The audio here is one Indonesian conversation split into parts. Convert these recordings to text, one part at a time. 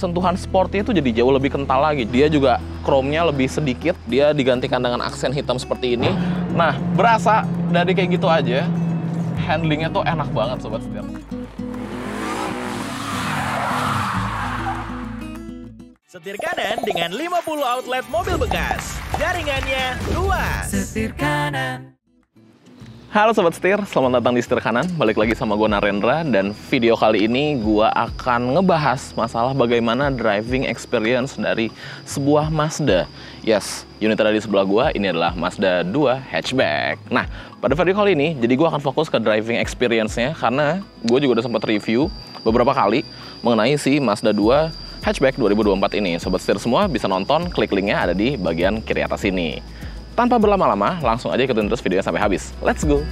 sentuhan sportnya itu jadi jauh lebih kental lagi. Dia juga chrome-nya lebih sedikit, dia digantikan dengan aksen hitam seperti ini. Nah, berasa dari kayak gitu aja, handlingnya tuh enak banget sobat setir. Setir kanan dengan 50 outlet mobil bekas. Jaringannya luas. Setir kanan. Halo Sobat Setir, selamat datang di Setir Kanan. Balik lagi sama gue Narendra, dan video kali ini gue akan ngebahas masalah bagaimana driving experience dari sebuah Mazda. Yes, unit ada di sebelah gue, ini adalah Mazda 2 hatchback. Nah, pada video kali ini, jadi gue akan fokus ke driving experience-nya, karena gue juga udah sempat review beberapa kali mengenai si Mazda 2 hatchback 2024 ini. Sobat Setir semua bisa nonton, klik linknya ada di bagian kiri atas ini. Tanpa berlama-lama, langsung aja ikutin terus videonya sampai habis. Let's go!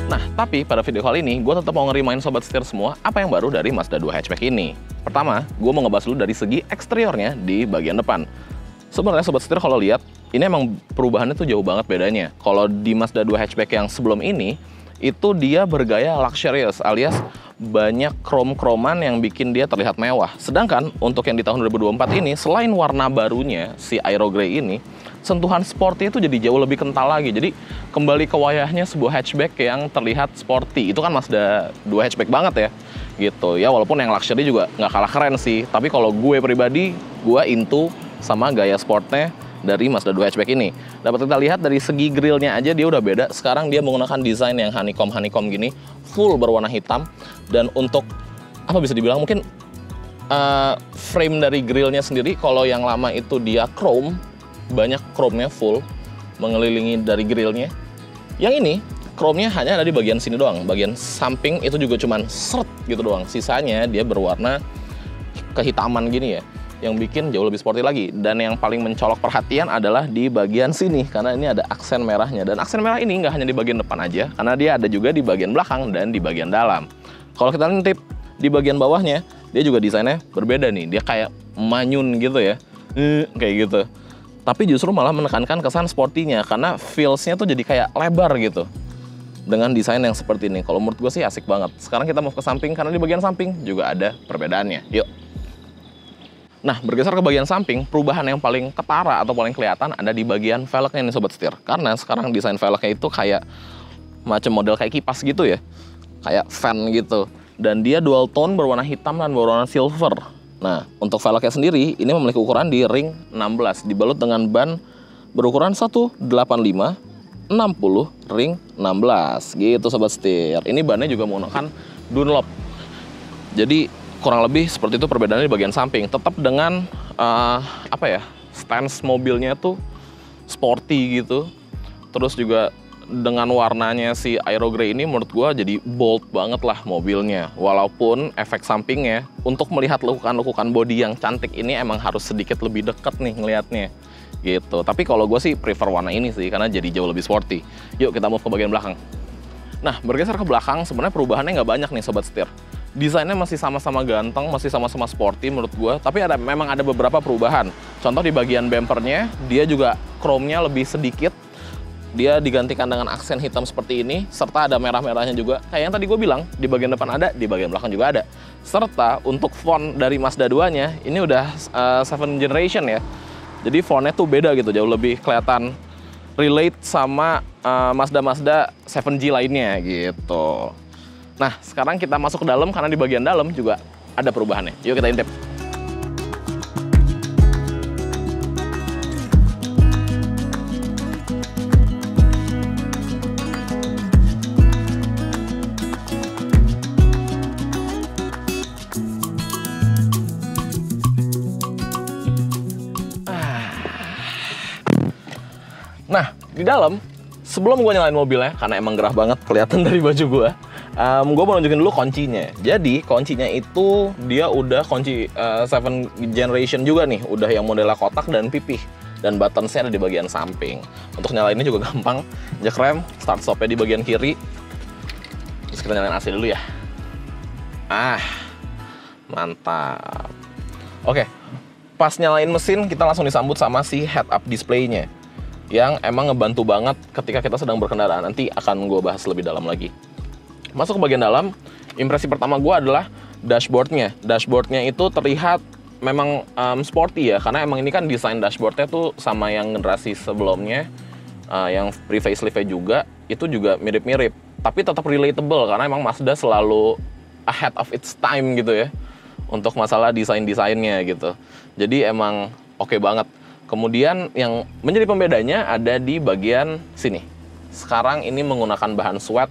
Nah, tapi pada video kali ini, gue tetap mau ngerimain Sobat Setir semua apa yang baru dari Mazda 2 hatchback ini. Pertama, gue mau ngebahas dulu dari segi eksteriornya di bagian depan. Sebenarnya Sobat Setir kalau lihat, ini emang perubahannya tuh jauh banget bedanya. Kalau di Mazda 2 hatchback yang sebelum ini, itu dia bergaya luxurious alias banyak krom-kroman yang bikin dia terlihat mewah. Sedangkan untuk yang di tahun 2024 ini, selain warna barunya, si Aero Grey ini, sentuhan sporty itu jadi jauh lebih kental lagi. Jadi kembali ke wayahnya sebuah hatchback yang terlihat sporty. Itu kan Mazda 2 hatchback banget ya. Gitu ya, walaupun yang luxury juga nggak kalah keren sih. Tapi kalau gue pribadi, gue into sama gaya sportnya dari Mazda 2 hatchback ini. Dapat kita lihat dari segi grillnya aja dia udah beda. Sekarang dia menggunakan desain yang honeycomb gini, full berwarna hitam. Dan untuk apa bisa dibilang mungkin frame dari grillnya sendiri, kalau yang lama itu dia chrome, banyak chrome-nya full mengelilingi dari grillnya. Yang ini chrome-nya hanya ada di bagian sini doang. Bagian samping itu juga cuman seret gitu doang. Sisanya dia berwarna kehitaman gini ya, yang bikin jauh lebih sporty lagi. Dan yang paling mencolok perhatian adalah di bagian sini, karena ini ada aksen merahnya. Dan aksen merah ini nggak hanya di bagian depan aja, karena dia ada juga di bagian belakang dan di bagian dalam. Kalau kita ngintip di bagian bawahnya, dia juga desainnya berbeda nih. Dia kayak manyun gitu ya, kayak gitu. Tapi justru malah menekankan kesan sportinya, karena feels-nya tuh jadi kayak lebar gitu dengan desain yang seperti ini. Kalau menurut gue sih asik banget. Sekarang kita mau ke samping, karena di bagian samping juga ada perbedaannya. Yuk. Nah, bergeser ke bagian samping, perubahan yang paling ketara atau paling kelihatan ada di bagian velgnya nih Sobat Setir. Karena sekarang desain velgnya itu kayak macam model kayak kipas gitu ya. Kayak fan gitu. Dan dia dual tone berwarna hitam dan berwarna silver. Nah, untuk velgnya sendiri, ini memiliki ukuran di ring 16. Dibalut dengan ban berukuran 185 60 ring 16. Gitu Sobat Setir. Ini bannya juga menggunakan Dunlop. Jadi kurang lebih seperti itu perbedaannya di bagian samping. Tetap dengan stance mobilnya tuh sporty gitu. Terus juga dengan warnanya si Aero Grey ini menurut gua jadi bold banget lah mobilnya. Walaupun efek sampingnya untuk melihat lekukan-lekukan bodi yang cantik ini emang harus sedikit lebih deket nih ngelihatnya gitu. Tapi kalau gue sih prefer warna ini sih, karena jadi jauh lebih sporty. Yuk kita move ke bagian belakang. Nah, bergeser ke belakang, sebenarnya perubahannya nggak banyak nih Sobat Setir. Desainnya masih sama-sama ganteng, masih sama-sama sporty menurut gue, tapi memang ada beberapa perubahan. Contoh di bagian bumpernya, dia juga chrome-nya lebih sedikit. Dia digantikan dengan aksen hitam seperti ini, serta ada merah-merahnya juga. Kayak yang tadi gue bilang, di bagian depan ada, di bagian belakang juga ada. Serta untuk font dari Mazda 2-nya, ini udah 7th generation ya. Jadi fontnya tuh beda gitu, jauh lebih kelihatan relate sama Mazda 7G lainnya gitu. Nah, sekarang kita masuk ke dalam, karena di bagian dalam juga ada perubahannya. Yuk kita intip. Nah, di dalam, sebelum gue nyalain mobilnya, karena emang gerah banget kelihatan dari baju gue, gue mau nunjukin dulu kuncinya. Jadi kuncinya itu dia udah kunci 7th generation juga nih, udah yang modelnya kotak dan pipih, dan buttonsnya ada di bagian samping. Untuk nyalainnya juga gampang, injek rem, start stopnya di bagian kiri. Terus kita nyalain AC dulu ya. Mantap. Oke, pas nyalain mesin kita langsung disambut sama si head-up display-nya. yang emang ngebantu banget ketika kita sedang berkendara. Nanti akan gue bahas lebih dalam lagi. Masuk ke bagian dalam, impresi pertama gue adalah dashboardnya. Dashboardnya itu terlihat memang sporty ya, karena emang ini kan desain dashboardnya tuh sama yang generasi sebelumnya, yang pre-facelift-nya juga, itu juga mirip-mirip. Tapi tetap relatable, karena emang Mazda selalu ahead of its time gitu ya, untuk masalah desain-desainnya gitu. Jadi emang oke banget. Kemudian yang menjadi pembedanya ada di bagian sini. Sekarang ini menggunakan bahan sweat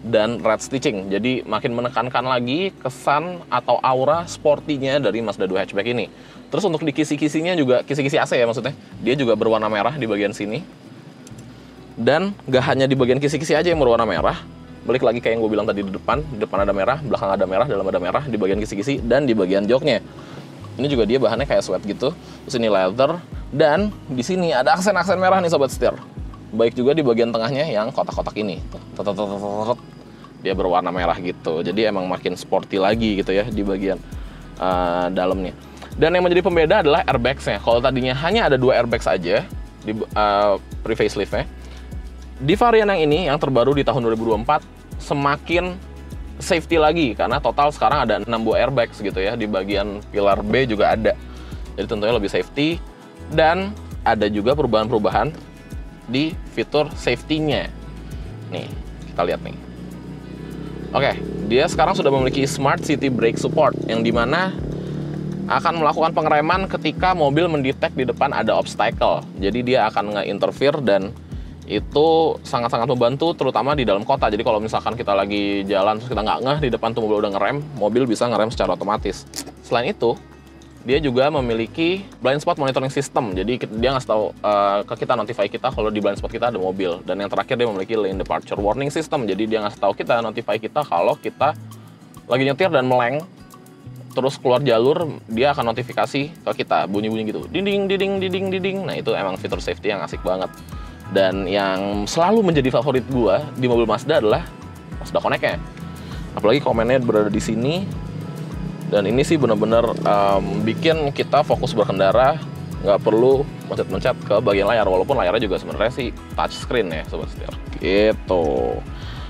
dan red stitching. Jadi makin menekankan lagi kesan atau aura sportinya dari Mazda 2 hatchback ini. Terus untuk di kisi-kisinya juga, kisi-kisi AC ya maksudnya, dia juga berwarna merah di bagian sini. Dan gak hanya di bagian kisi-kisi aja yang berwarna merah. Balik lagi kayak yang gue bilang tadi, di depan ada merah, belakang ada merah, dalam ada merah, di bagian kisi-kisi dan di bagian joknya. Ini juga dia bahannya kayak sweat gitu. Terus ini leather. Dan di sini ada aksen-aksen merah nih sobat setir. Baik juga di bagian tengahnya yang kotak-kotak ini. Dia berwarna merah gitu. Jadi emang makin sporty lagi gitu ya di bagian dalamnya. Dan yang menjadi pembeda adalah airbagsnya. Kalau tadinya hanya ada 2 airbags aja di pre-facelift-nya, di varian yang ini yang terbaru di tahun 2024 semakin safety lagi, karena total sekarang ada 6 buah airbags gitu ya. Di bagian pilar B juga ada. Jadi tentunya lebih safety. Dan ada juga perubahan-perubahan di fitur safety-nya. Nih, kita lihat nih. Oke, dia sekarang sudah memiliki Smart City Brake Support, yang dimana akan melakukan pengereman ketika mobil mendetek di depan ada obstacle. Jadi dia akan nge-interfere, dan itu sangat-sangat membantu terutama di dalam kota. Jadi kalau misalkan kita lagi jalan terus kita nggak ngeh di depan tuh mobil udah ngerem, mobil bisa ngerem secara otomatis. Selain itu, dia juga memiliki blind spot monitoring system. Jadi dia ngasih tahu ke kita, notify kita kalau di blind spot kita ada mobil. Dan yang terakhir dia memiliki lane departure warning system. Jadi dia ngasih tahu kita, notify kita kalau kita lagi nyetir dan meleng terus keluar jalur, dia akan notifikasi ke kita, bunyi-bunyi gitu, dinding dinding dinding dinding. Nah itu emang fitur safety yang asik banget. Dan yang selalu menjadi favorit gua di mobil Mazda adalah Mazda Connect-nya. Apalagi komennya berada di sini. Dan ini sih bener-bener bikin kita fokus berkendara, nggak perlu mencet-mencet ke bagian layar, walaupun layarnya juga sebenarnya sih touchscreen ya sobat setir. Gitu.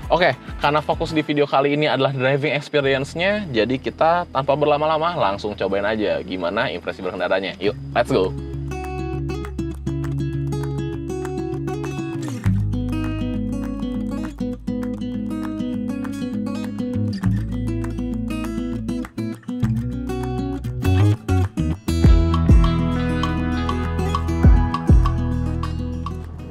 Oke, karena fokus di video kali ini adalah driving experience-nya, jadi kita tanpa berlama-lama langsung cobain aja gimana impresi berkendaranya. Yuk, let's go!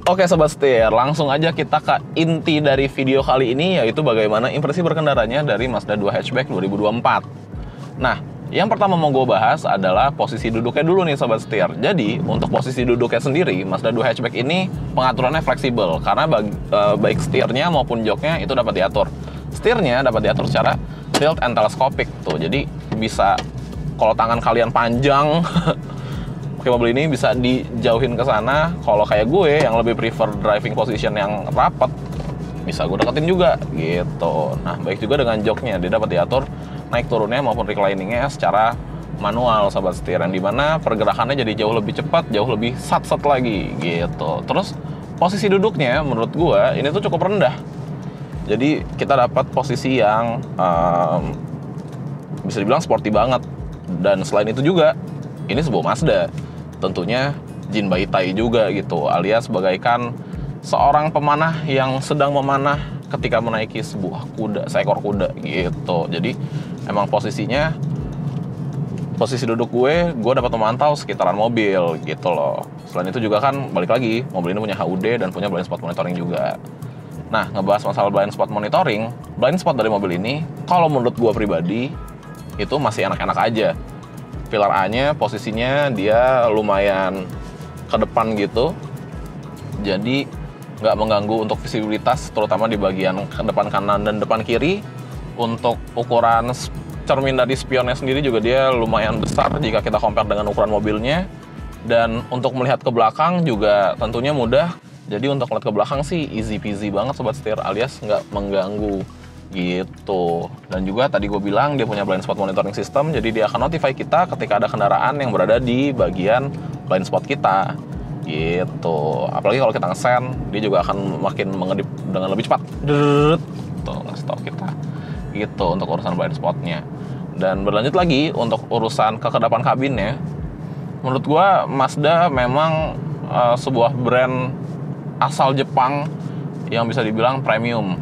Oke sobat setir, langsung aja kita ke inti dari video kali ini, yaitu bagaimana impresi berkendaranya dari Mazda 2 Hatchback 2024. Nah, yang pertama mau gue bahas adalah posisi duduknya dulu nih sobat setir. Jadi, untuk posisi duduknya sendiri, Mazda 2 Hatchback ini pengaturannya fleksibel, karena baik setirnya maupun joknya itu dapat diatur. Setirnya dapat diatur secara tilt and telescopic tuh, jadi bisa kalau tangan kalian panjang pakai mobil ini bisa dijauhin ke sana. Kalau kayak gue yang lebih prefer driving position yang rapat, bisa gue deketin juga gitu. Nah, baik juga dengan joknya, dia dapat diatur naik turunnya maupun recliningnya secara manual sobat setir, yang dimana pergerakannya jadi jauh lebih cepat, jauh lebih sat-sat lagi gitu. Terus posisi duduknya menurut gue ini tuh cukup rendah, jadi kita dapat posisi yang bisa dibilang sporty banget. Dan selain itu juga ini sebuah Mazda, tentunya Jin Baitai juga gitu, alias bagaikan seorang pemanah yang sedang memanah ketika menaiki seekor kuda gitu. Jadi emang posisi duduk gue dapat memantau sekitaran mobil gitu loh. Selain itu juga kan balik lagi, mobil ini punya HUD dan punya blind spot monitoring juga. Nah, ngebahas masalah blind spot monitoring, blind spot dari mobil ini kalau menurut gue pribadi itu masih enak-enak aja. Pilar A-nya posisinya dia lumayan ke depan gitu, jadi nggak mengganggu untuk visibilitas, terutama di bagian depan kanan dan depan kiri. Untuk ukuran cermin dari spionnya sendiri juga dia lumayan besar jika kita compare dengan ukuran mobilnya. Dan untuk melihat ke belakang juga tentunya mudah. Jadi untuk melihat ke belakang sih easy peasy banget sobat setir, alias nggak mengganggu gitu. Dan juga tadi gue bilang dia punya blind spot monitoring system, jadi dia akan notify kita ketika ada kendaraan yang berada di bagian blind spot kita gitu. Apalagi kalau kita ngesen, dia juga akan makin mengedip dengan lebih cepat. Tuh ngasih tahu kita gitu untuk urusan blind spotnya. Dan berlanjut lagi untuk urusan kekedapan kabinnya, menurut gua Mazda memang sebuah brand asal Jepang yang bisa dibilang premium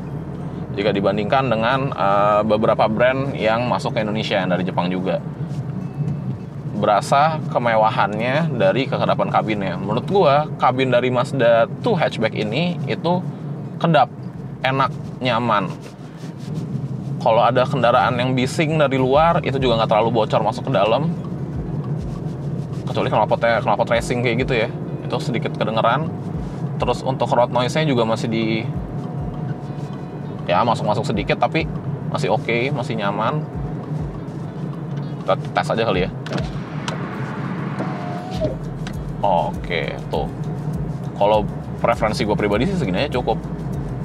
jika dibandingkan dengan beberapa brand yang masuk ke Indonesia yang dari Jepang juga. Berasa kemewahannya dari kekedapan kabinnya. Menurut gua kabin dari Mazda 2 hatchback ini itu kedap, enak, nyaman. Kalau ada kendaraan yang bising dari luar, itu juga nggak terlalu bocor masuk ke dalam. Kecuali knalpot racing kayak gitu ya, itu sedikit kedengeran. Terus untuk road noise-nya juga masih masuk sedikit, tapi masih oke, masih nyaman. Kita tes aja kali ya. Oke, tuh. Kalau preferensi gue pribadi sih segini aja cukup.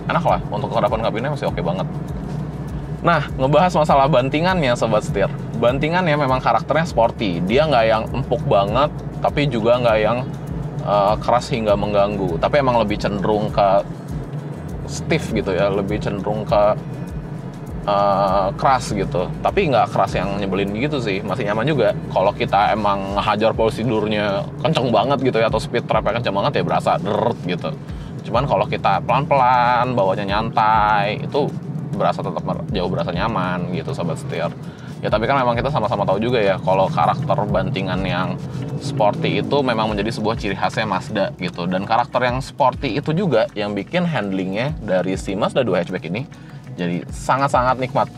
Enak lah, untuk kekedapan kabinnya masih oke banget. Nah, ngebahas masalah bantingannya Sobat Setir. Bantingannya memang karakternya sporty. Dia nggak yang empuk banget, tapi juga nggak yang keras hingga mengganggu. Tapi emang lebih cenderung ke stiff gitu ya, lebih cenderung ke keras gitu. Tapi nggak keras yang nyebelin gitu sih, masih nyaman juga. Kalau kita emang ngehajar prosedurnya kenceng banget gitu ya, atau speed trapnya kenceng banget ya berasa deret gitu. Cuman kalau kita pelan-pelan, bawanya nyantai, itu tetap jauh berasa nyaman gitu Sobat Setir. Ya tapi kan memang kita sama-sama tahu juga ya, kalau karakter bantingan yang sporty itu memang menjadi sebuah ciri khasnya Mazda gitu. Dan karakter yang sporty itu juga yang bikin handlingnya dari si Mazda 2 hatchback ini jadi sangat-sangat nikmat.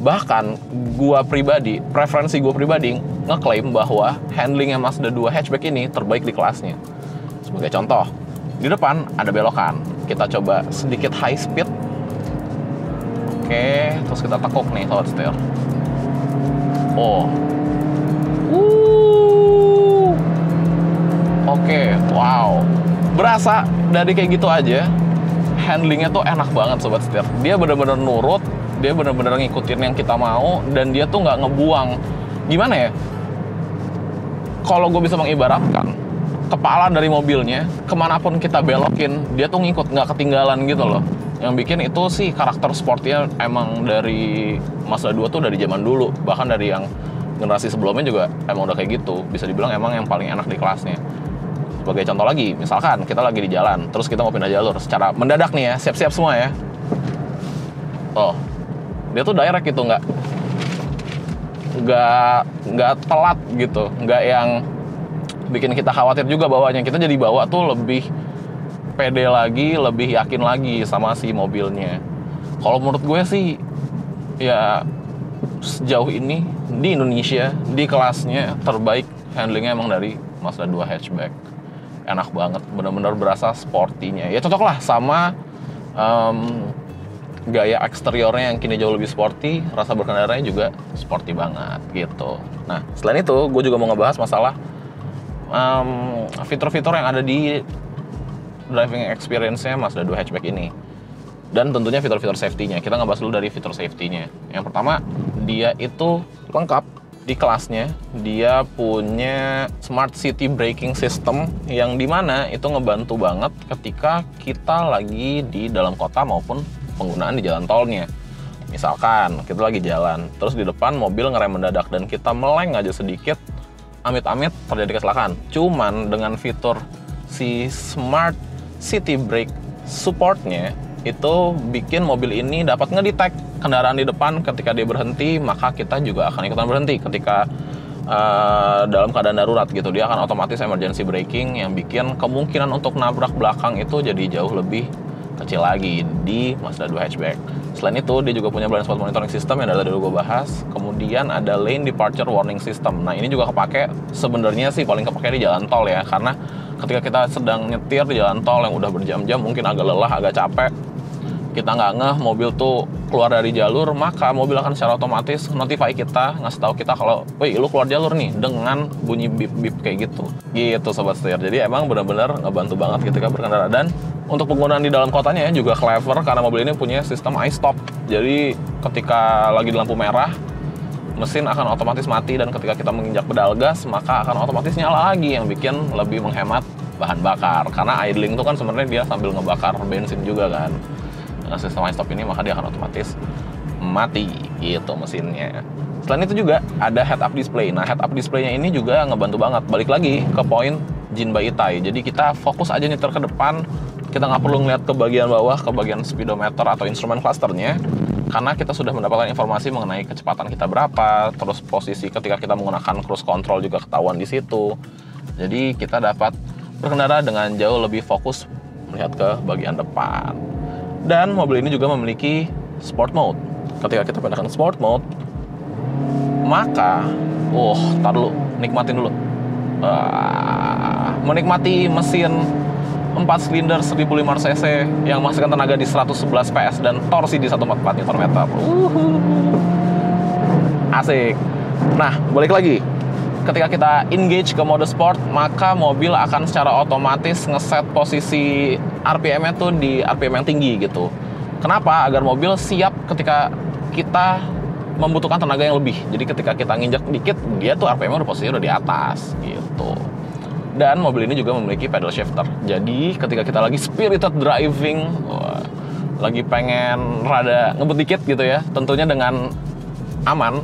Bahkan preferensi gue pribadi ngeklaim bahwa handlingnya Mazda 2 hatchback ini terbaik di kelasnya. Sebagai contoh, di depan ada belokan. Kita coba sedikit high speed. Oke, terus kita tekuk nih Sobat Setir. Oke, wow. Berasa dari kayak gitu aja, handlingnya tuh enak banget Sobat Setir. Dia bener-bener nurut, dia bener-bener ngikutin yang kita mau, dan dia tuh nggak ngebuang. Gimana ya? Kalau gue bisa mengibaratkan, kepala dari mobilnya, kemanapun kita belokin, dia tuh ngikut, nggak ketinggalan gitu loh. Yang bikin itu sih karakter sportnya emang dari Mazda 2 tuh dari zaman dulu. Bahkan dari yang generasi sebelumnya juga emang udah kayak gitu. Bisa dibilang emang yang paling enak di kelasnya. Sebagai contoh lagi, misalkan kita lagi di jalan, terus kita mau pindah jalur secara mendadak nih ya, siap-siap semua ya. Dia tuh direct gitu, nggak telat gitu, nggak yang bikin kita khawatir juga bawanya. Kita jadi bawa tuh lebih pede lagi, lebih yakin lagi sama si mobilnya. Kalau menurut gue sih, ya sejauh ini di Indonesia, di kelasnya terbaik handlingnya emang dari Mazda 2 hatchback. Enak banget, bener-bener berasa sportinya. Ya cocok lah sama gaya eksteriornya yang kini jauh lebih sporty, rasa berkendaranya juga sporty banget gitu. Nah, selain itu, gue juga mau ngebahas masalah fitur-fitur yang ada di driving experience-nya Mazda 2 hatchback ini. Dan tentunya fitur-fitur safety-nya. Kita ngebahas dulu dari fitur safety-nya. Yang pertama, dia itu lengkap di kelasnya. Dia punya Smart City Braking System yang dimana itu ngebantu banget ketika kita lagi di dalam kota maupun penggunaan di jalan tolnya. Misalkan kita lagi jalan, terus di depan mobil ngerem mendadak dan kita meleng aja sedikit, amit-amit terjadi kecelakaan. Cuman dengan fitur si Smart City Brake Support-nya itu bikin mobil ini dapat ngedetect kendaraan di depan ketika dia berhenti, maka kita juga akan ikutan berhenti ketika dalam keadaan darurat gitu. Dia akan otomatis emergency braking yang bikin kemungkinan untuk nabrak belakang itu jadi jauh lebih kecil lagi di Mazda 2 hatchback. Selain itu, dia juga punya blind spot monitoring system yang dari tadi gue bahas. Kemudian ada lane departure warning system. Nah, ini juga kepake sebenarnya sih paling kepake di jalan tol ya, karena ketika kita sedang nyetir di jalan tol yang udah berjam-jam, mungkin agak lelah, agak capek, kita nggak ngeh mobil tuh keluar dari jalur, maka mobil akan secara otomatis notify kita, ngasih tahu kita kalau, wih lu keluar jalur nih, dengan bunyi bip-bip kayak gitu. Gitu Sobat Setir. Jadi emang benar-benar ngebantu banget ketika berkendara. Dan untuk penggunaan di dalam kotanya juga clever, karena mobil ini punya sistem i-stop. Jadi ketika lagi di lampu merah, mesin akan otomatis mati, dan ketika kita menginjak pedal gas, maka akan otomatis nyala lagi, yang bikin lebih menghemat bahan bakar. Karena idling itu kan sebenarnya dia sambil ngebakar bensin juga kan. Dengan sistem high stop ini maka dia akan otomatis mati gitu mesinnya. Selain itu juga ada head up display. Nah, head up display-nya ini juga ngebantu banget. Balik lagi ke poin Jin by Itai. Jadi kita fokus aja nyetir ke depan. Kita nggak perlu ngeliat ke bagian bawah, ke bagian speedometer atau instrumen clusternya. Karena kita sudah mendapatkan informasi mengenai kecepatan kita berapa, terus posisi ketika kita menggunakan cruise control juga ketahuan di situ. Jadi kita dapat berkendara dengan jauh lebih fokus melihat ke bagian depan. Dan mobil ini juga memiliki sport mode. Ketika kita pindahkan sport mode, maka, tar dulu, nikmatin dulu. Menikmati mesin 4 silinder 1500 cc yang menghasilkan tenaga di 111 PS dan torsi di 144 Nm. Asik. Nah, balik lagi. Ketika kita engage ke mode sport, maka mobil akan secara otomatis ngeset posisi RPM-nya tuh di RPM yang tinggi gitu. Kenapa? Agar mobil siap ketika kita membutuhkan tenaga yang lebih. Jadi ketika kita nginjak dikit, dia tuh RPM-nya posisinya udah di atas gitu. Dan mobil ini juga memiliki pedal shifter. Jadi ketika kita lagi spirited driving, lagi pengen rada ngebut dikit gitu ya, tentunya dengan aman,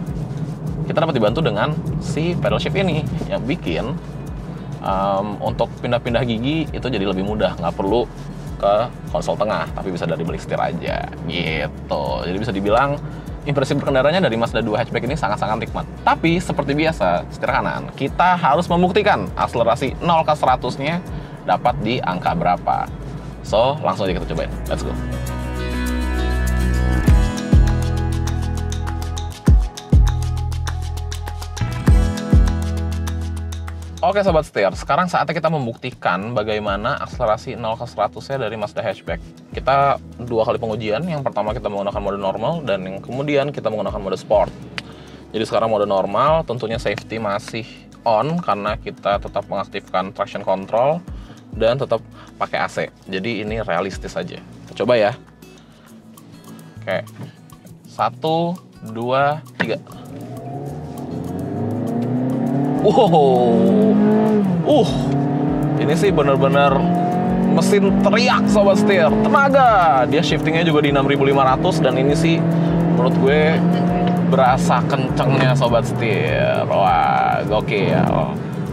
kita dapat dibantu dengan si pedal shift ini yang bikin untuk pindah-pindah gigi itu jadi lebih mudah, nggak perlu ke konsol tengah, tapi bisa dari balik setir aja gitu. Jadi bisa dibilang impresi berkendaranya dari Mazda 2 hatchback ini sangat-sangat nikmat. Tapi seperti biasa, setir kanan, kita harus membuktikan akselerasi 0 ke 100-nya dapat di angka berapa. So, langsung aja kita cobain. Let's go. Oke Sobat Setir, sekarang saatnya kita membuktikan bagaimana akselerasi 0 ke 100-nya dari Mazda hatchback. Kita 2 kali pengujian, yang pertama kita menggunakan mode normal, dan yang kemudian kita menggunakan mode sport. Jadi sekarang mode normal, tentunya safety masih on, karena kita tetap mengaktifkan traction control, dan tetap pakai AC. Jadi ini realistis aja. Kita coba ya. Oke, 1, 2, 3. Ini sih bener-bener mesin teriak Sobat Setir. Tenaga, dia shiftingnya juga di 6500 dan ini sih menurut gue berasa kencengnya Sobat Setir. Wah, gokil.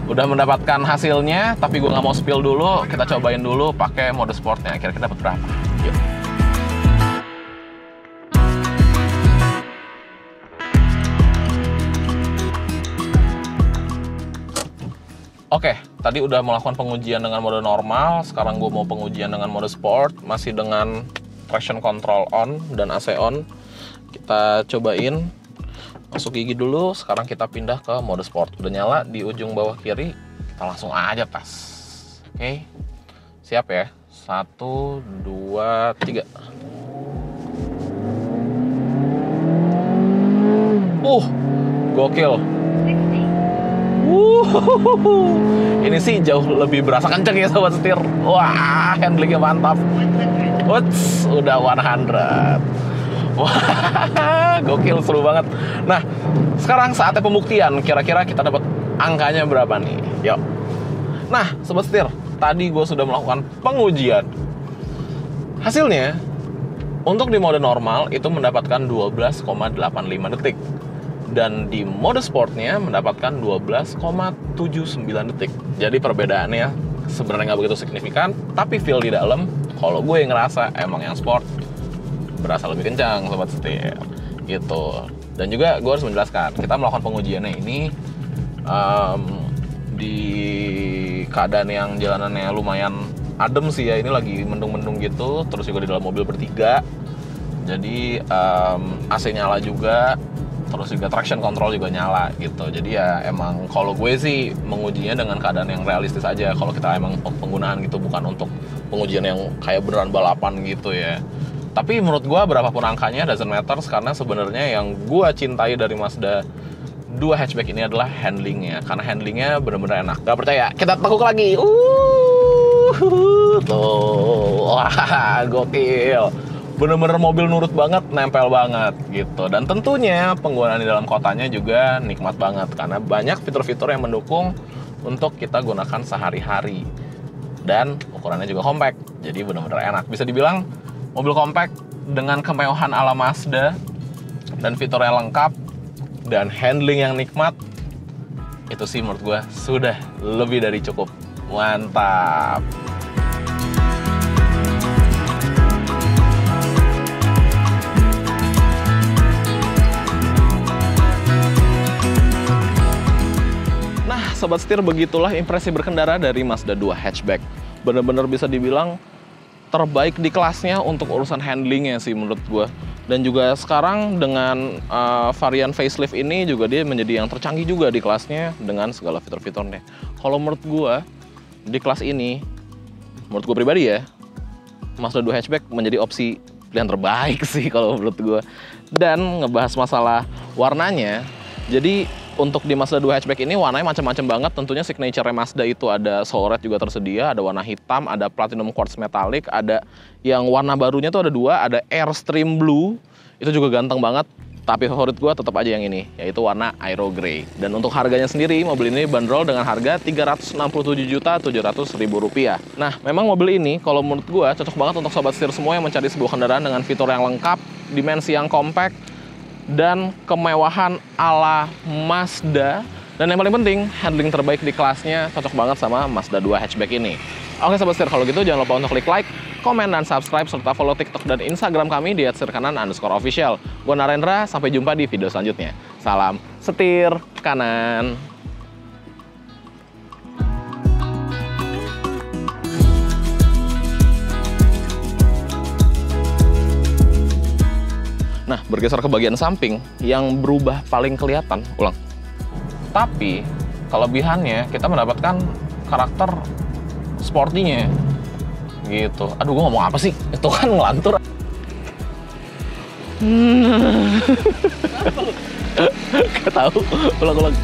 Udah mendapatkan hasilnya, tapi gue nggak mau spill dulu. Kita cobain dulu pakai mode sportnya. Kira-kira dapat berapa? Yuk. Oke, tadi udah melakukan pengujian dengan mode normal, sekarang gue mau pengujian dengan mode sport, masih dengan traction control on dan AC on. Kita cobain, masuk gigi dulu, sekarang kita pindah ke mode sport. Udah nyala di ujung bawah kiri, kita langsung aja tes. Oke, siap ya? 1, 2, 3. Gokil. Ini sih jauh lebih berasa kenceng ya Sobat Setir. Wah, handlingnya mantap. Udah 100. Wah, gokil, seru banget. Nah, sekarang saatnya pembuktian. Kira-kira kita dapat angkanya berapa nih? Yuk. Nah, Sobat Setir, tadi gue sudah melakukan pengujian. Hasilnya, untuk di mode normal itu mendapatkan 12,85 detik. Dan di mode sportnya mendapatkan 12,79 detik. Jadi perbedaannya sebenarnya nggak begitu signifikan, tapi feel di dalam, kalau gue ngerasa emang yang sport berasa lebih kencang Sobat Setir gitu. Dan juga gue harus menjelaskan, kita melakukan pengujiannya ini di keadaan yang jalanannya lumayan adem sih ya. Ini lagi mendung-mendung gitu, terus juga di dalam mobil bertiga. Jadi AC nyala juga, terus juga traction control juga nyala gitu. Jadi ya emang kalau gue sih mengujinya dengan keadaan yang realistis aja. Kalau kita emang penggunaan gitu, bukan untuk pengujian yang kayak beneran balapan gitu ya. Tapi menurut gue berapapun angkanya doesn't matter, karena sebenarnya yang gue cintai dari Mazda 2 hatchback ini adalah handlingnya. Karena handlingnya bener-bener enak. Gak percaya? Kita tekuk lagi. Tuh, wah, gokil. Bener-bener mobil nurut banget, nempel banget gitu. Dan tentunya penggunaan di dalam kotanya juga nikmat banget, karena banyak fitur-fitur yang mendukung untuk kita gunakan sehari-hari. dan ukurannya juga compact. Jadi benar-benar enak. Bisa dibilang mobil compact dengan kemewahan ala Mazda dan fitur yang lengkap dan handling yang nikmat, itu sih menurut gue sudah lebih dari cukup. Mantap. Nah, Sobat Setir, begitulah impresi berkendara dari Mazda 2 hatchback. Bener-bener bisa dibilang terbaik di kelasnya untuk urusan handlingnya sih menurut gue. Dan juga sekarang dengan varian facelift ini juga dia menjadi yang tercanggih juga di kelasnya dengan segala fitur-fiturnya. Kalau menurut gue di kelas ini, menurut gue pribadi ya, Mazda 2 hatchback menjadi opsi pilihan terbaik sih kalau menurut gue. Dan ngebahas masalah warnanya, jadi untuk di Mazda 2 hatchback ini warnanya macam-macam banget. Tentunya signature Mazda itu ada soul red juga tersedia, ada warna hitam, ada platinum quartz metallic, ada yang warna barunya tuh ada dua, ada Airstream Blue, itu juga ganteng banget. Tapi favorit gue tetap aja yang ini, yaitu warna Aero Grey. Dan untuk harganya sendiri, mobil ini bandrol dengan harga Rp367.700.000. Nah, memang mobil ini kalau menurut gue cocok banget untuk Sobat Setir semua yang mencari sebuah kendaraan dengan fitur yang lengkap, dimensi yang compact, dan kemewahan ala Mazda. Dan yang paling penting, handling terbaik di kelasnya cocok banget sama Mazda 2 hatchback ini. Oke Sobat Setir, kalau gitu jangan lupa untuk klik like, komen, dan subscribe, serta follow TikTok dan Instagram kami di @setirkanan_official. Gue Narendra, sampai jumpa di video selanjutnya. Salam Setir Kanan. Nah, bergeser ke bagian samping, yang berubah paling kelihatan, tapi kelebihannya kita mendapatkan karakter sportinya gitu. Aduh, gue ngomong apa sih? Itu kan ngelantur. Gak tahu. Ulang.